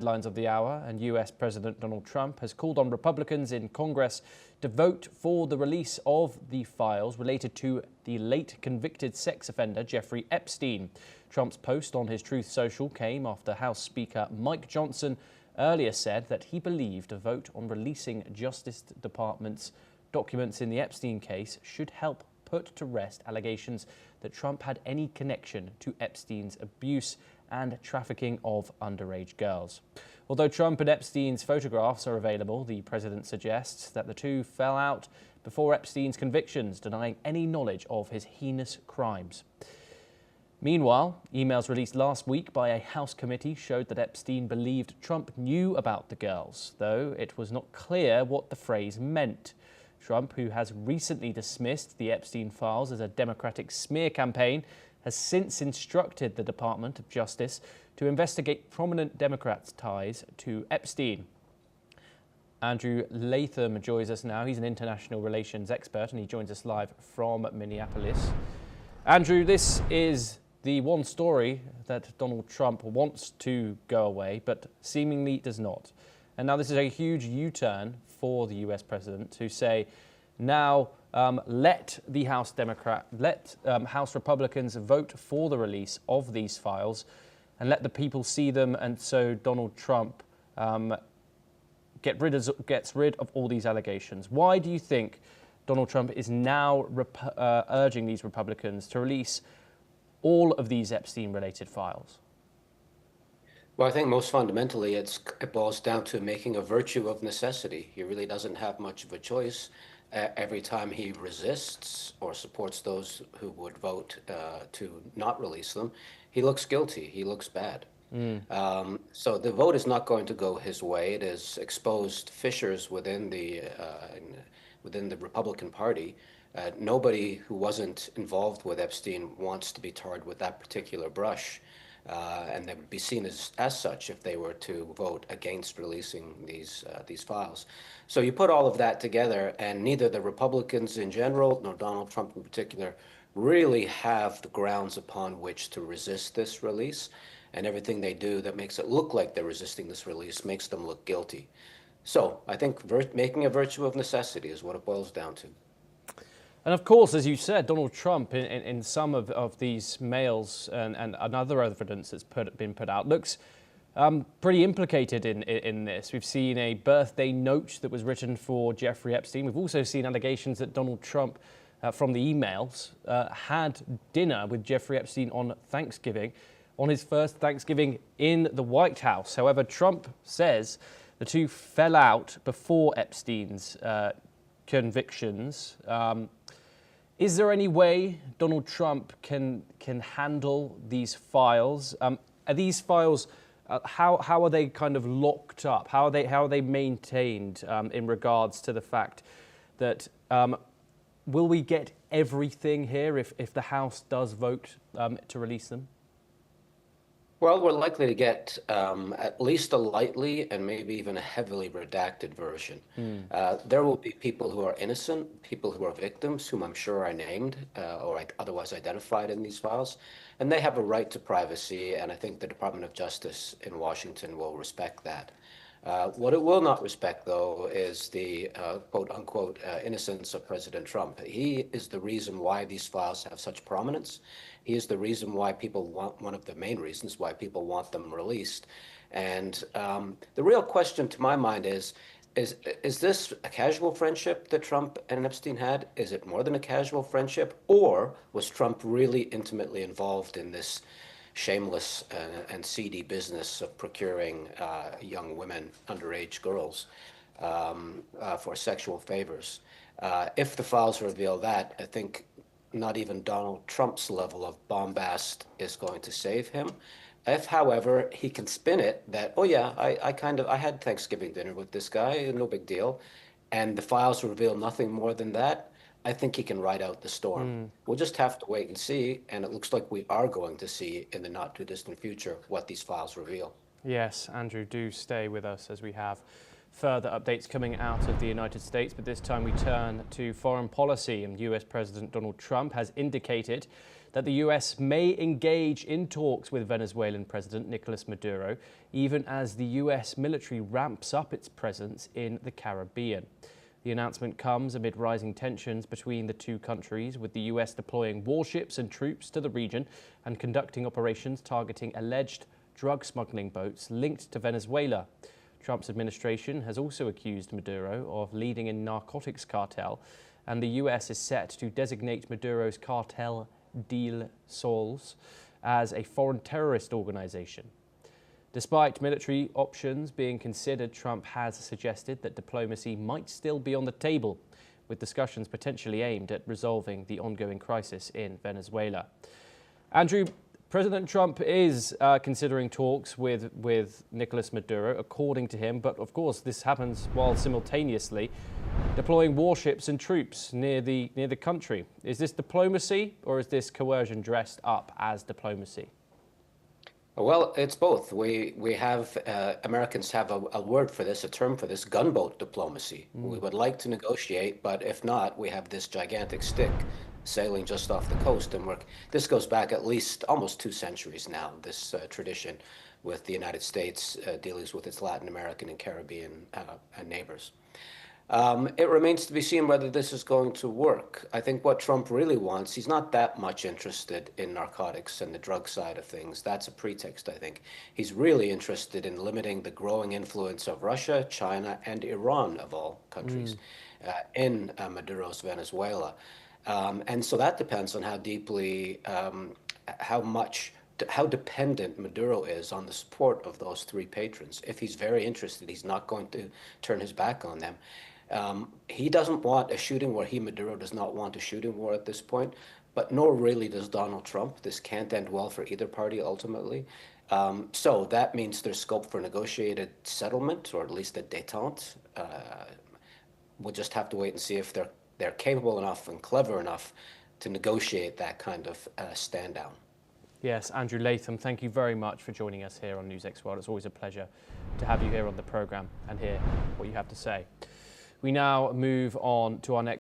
Headlines of the hour, and US President Donald Trump has called on Republicans in Congress to vote for the release of the files related to the late convicted sex offender Jeffrey Epstein. Trump's post on his Truth Social came after House Speaker Mike Johnson earlier said that he believed a vote on releasing Justice Department's documents in the Epstein case should help put to rest allegations that Trump had any connection to Epstein's abuse and trafficking of underage girls. Although Trump and Epstein's photographs are available, the president suggests that the two fell out before Epstein's convictions, denying any knowledge of his heinous crimes. Meanwhile, emails released last week by a House committee showed that Epstein believed Trump knew about the girls, though it was not clear what the phrase meant. Trump, who has recently dismissed the Epstein files as a Democratic smear campaign, has since instructed the Department of Justice to investigate prominent Democrats' ties to Epstein. Andrew Latham joins us now. He's an international relations expert and he joins us live from Minneapolis. Andrew, this is the one story that Donald Trump wants to go away, but seemingly does not. And now this is a huge U-turn for the US president to say, now let House Republicans vote for the release of these files and let the people see them, and so Donald Trump gets rid of all these allegations. Why do you think Donald Trump is now urging these Republicans to release all of these Epstein-related files? Well, I think most fundamentally it boils down to making a virtue of necessity. He really doesn't have much of a choice. Every time he resists or supports those who would vote to not release them, he looks guilty, he looks bad. So the vote is not going to go his way. It has exposed fissures within the Republican Party. Nobody who wasn't involved with Epstein wants to be tarred with that particular brush. And they would be seen as such if they were to vote against releasing these files. So you put all of that together, and neither the Republicans in general nor Donald Trump in particular really have the grounds upon which to resist this release. And everything they do that makes it look like they're resisting this release makes them look guilty. So I think making a virtue of necessity is what it boils down to. And of course, as you said, Donald Trump in some of these mails and other evidence that's been put out looks pretty implicated in this. We've seen a birthday note that was written for Jeffrey Epstein. We've also seen allegations that Donald Trump, from the emails, had dinner with Jeffrey Epstein on Thanksgiving, on his first Thanksgiving in the White House. However, Trump says the two fell out before Epstein's convictions. Is there any way Donald Trump can handle these files? Are these files, how are they kind of locked up? How are they maintained in regards to the fact that will we get everything here if the House does vote to release them? Well, we're likely to get at least a lightly and maybe even a heavily redacted version. There will be people who are innocent, people who are victims, whom I'm sure are named or otherwise identified in these files, and they have a right to privacy, and I think the Department of Justice in Washington will respect that. What it will not respect, though, is the quote-unquote innocence of President Trump. He is the reason why these files have such prominence. He is the reason why people want, one of the main reasons why people want them released. And the real question to my mind is this a casual friendship that Trump and Epstein had? Is it more than a casual friendship? Or was Trump really intimately involved in this shameless and seedy business of procuring young women, underage girls, for sexual favors? If the files reveal that, I think not even Donald Trump's level of bombast is going to save him. If, however, he can spin it that, oh yeah, I had Thanksgiving dinner with this guy, no big deal, and the files reveal nothing more than that, I think he can ride out the storm. We'll just have to wait and see, and it looks like we are going to see in the not too distant future what these files reveal. Yes, Andrew, do stay with us as we have further updates coming out of the United States, but this time we turn to foreign policy, and US President Donald Trump has indicated that the US may engage in talks with Venezuelan President Nicolas Maduro, even as the US military ramps up its presence in the Caribbean. The announcement comes amid rising tensions between the two countries, with the US deploying warships and troops to the region and conducting operations targeting alleged drug smuggling boats linked to Venezuela. Trump's administration has also accused Maduro of leading a narcotics cartel, and the US is set to designate Maduro's cartel Del Sols as a foreign terrorist organization. Despite military options being considered, Trump has suggested that diplomacy might still be on the table, with discussions potentially aimed at resolving the ongoing crisis in Venezuela. Andrew, President Trump is considering talks with Nicolas Maduro, according to him, but of course this happens while simultaneously deploying warships and troops near the country. Is this diplomacy, or is this coercion dressed up as diplomacy? Well, it's both. We have Americans have a word for this, a term for this: gunboat diplomacy. We would like to negotiate, but if not, we have this gigantic stick sailing just off the coast, and this goes back at least almost 2 centuries now. This tradition with the United States dealing with its Latin American and Caribbean neighbors. It remains to be seen whether this is going to work. I think what Trump really wants, he's not that much interested in narcotics and the drug side of things. That's a pretext, I think. He's really interested in limiting the growing influence of Russia, China, and Iran, of all countries, in Maduro's Venezuela. And so that depends on how deeply, how dependent Maduro is on the support of those 3 patrons. If he's very interested, he's not going to turn his back on them. He doesn't want a shooting war. Maduro does not want a shooting war at this point, but nor really does Donald Trump. This can't end well for either party ultimately. So that means there's scope for negotiated settlement, or at least a détente. We'll just have to wait and see if they're capable enough and clever enough to negotiate that kind of stand down. Yes, Andrew Latham, thank you very much for joining us here on NewsX World. It's always a pleasure to have you here on the programme and hear what you have to say. We now move on to our next